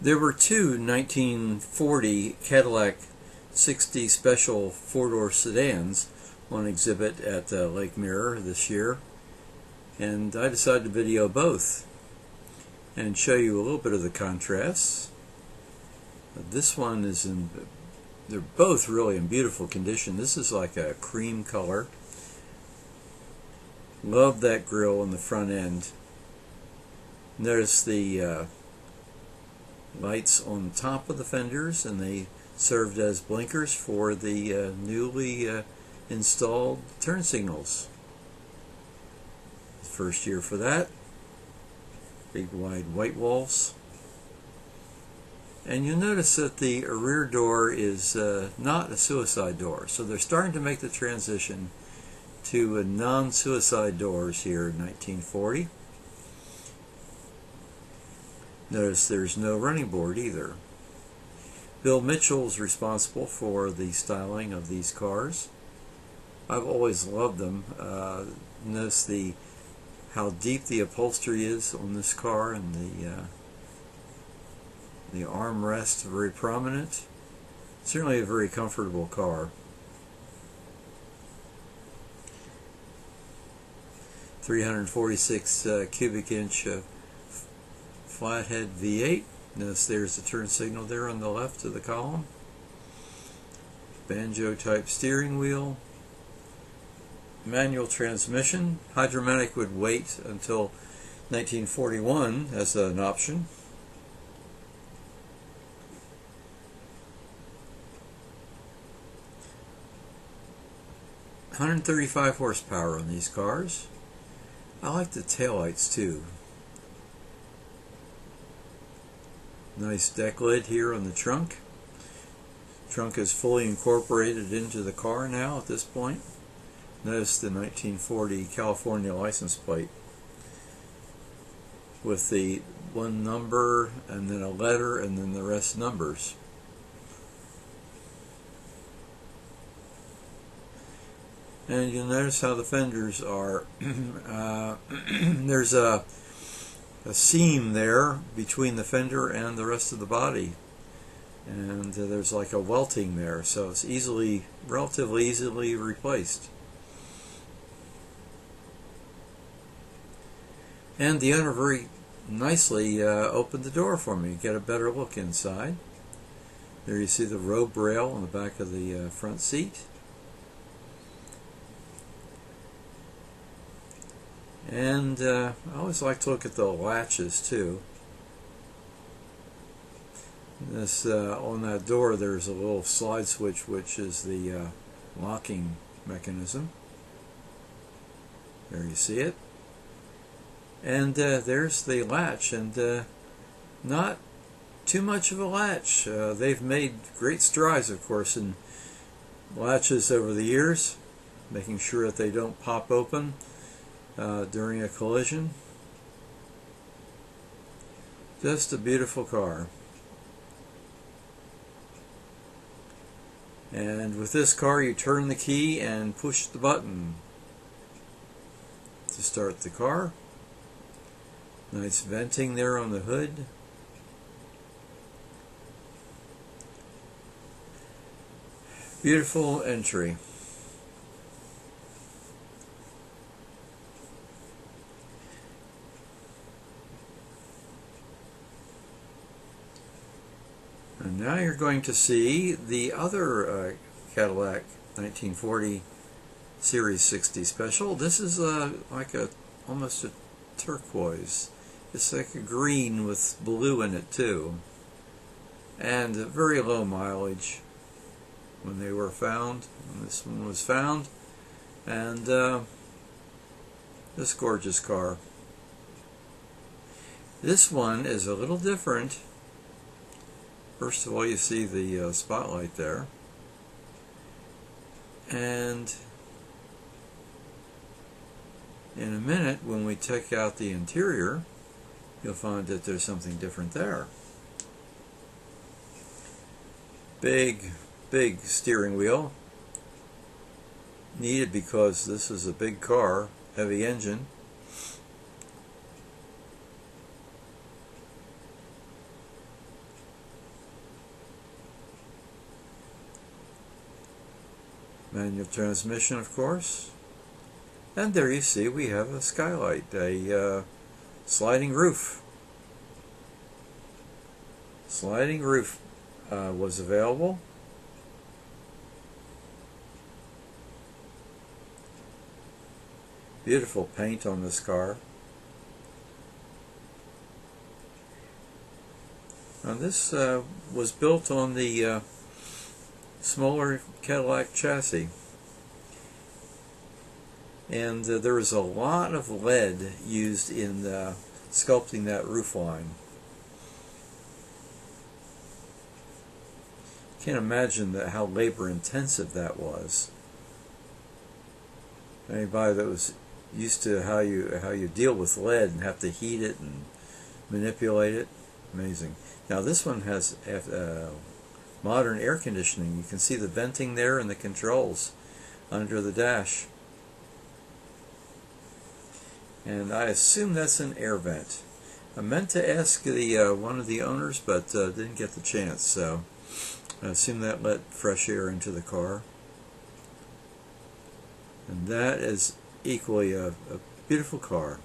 There were two 1940 Cadillac 60 Special four-door sedans on exhibit at LakeMirror this year, and I decided to video both and show you a little bit of the contrasts. This one is they're both really in beautiful condition. This is like a cream color. Love that grille in the front end. Notice the lights on the top of the fenders, and they served as blinkers for the newly installed turn signals. First year for that. Big wide white walls. And you'll notice that the rear door is not a suicide door. So they're starting to make the transition to non-suicide doors here in 1940. Notice there's no running board either. Bill Mitchell is responsible for the styling of these cars. I've always loved them. Notice how deep the upholstery is on this car, and the armrest very prominent. Certainly a very comfortable car. 346 cubic inch flathead V8. Notice there's the turn signal there on the left of the column. Banjo type steering wheel. Manual transmission. Hydromatic would wait until 1941 as an option. $135 horsepower on these cars. I like the taillights too. Nice deck lid here on the trunk. Trunk is fully incorporated into the car now at this point. Notice the 1940 California license plate with the one number and then a letter and then the rest numbers. And you'll notice how the fenders are there's a seam there between the fender and the rest of the body, and there's like a welting there, so it's relatively easily replaced. And the owner very nicely opened the door for me to get a better look inside. There you see the robe rail on the back of the front seat. And I always like to look at the latches too. This on that door there's a little slide switch, which is the locking mechanism. There you see it. And there's the latch, and not too much of a latch. They've made great strides, of course, in latches over the years, making sure that they don't pop open during a collision. Just a beautiful car. And with this car, you turn the key and push the button to start the car. Nice venting there on the hood. Beautiful entry. And now you're going to see the other Cadillac 1940 Series 60 Special. This is like almost a turquoise. It's like a green with blue in it too. And very low mileage when they were found. When this one was found. And this gorgeous car. This one is a little different. First of all, you see the spotlight there. And in a minute, when we take out the interior, you'll find that there's something different there. Big steering wheel. Needed because this is a big car, heavy engine. Manual transmission, of course. And there you see we have a skylight, a sliding roof. Sliding roof was available. Beautiful paint on this car. Now this was built on the smaller Cadillac chassis, and there was a lot of lead used in sculpting that roof line. Can't imagine how labor intensive that was. Anybody that was used to how you deal with lead and have to heat it and manipulate it, amazing. Now this one has modern air conditioning. You can see the venting there and the controls under the dash. And I assume that's an air vent. I meant to ask one of the owners, but didn't get the chance, so I assume that let fresh air into the car. And that is equally a beautiful car.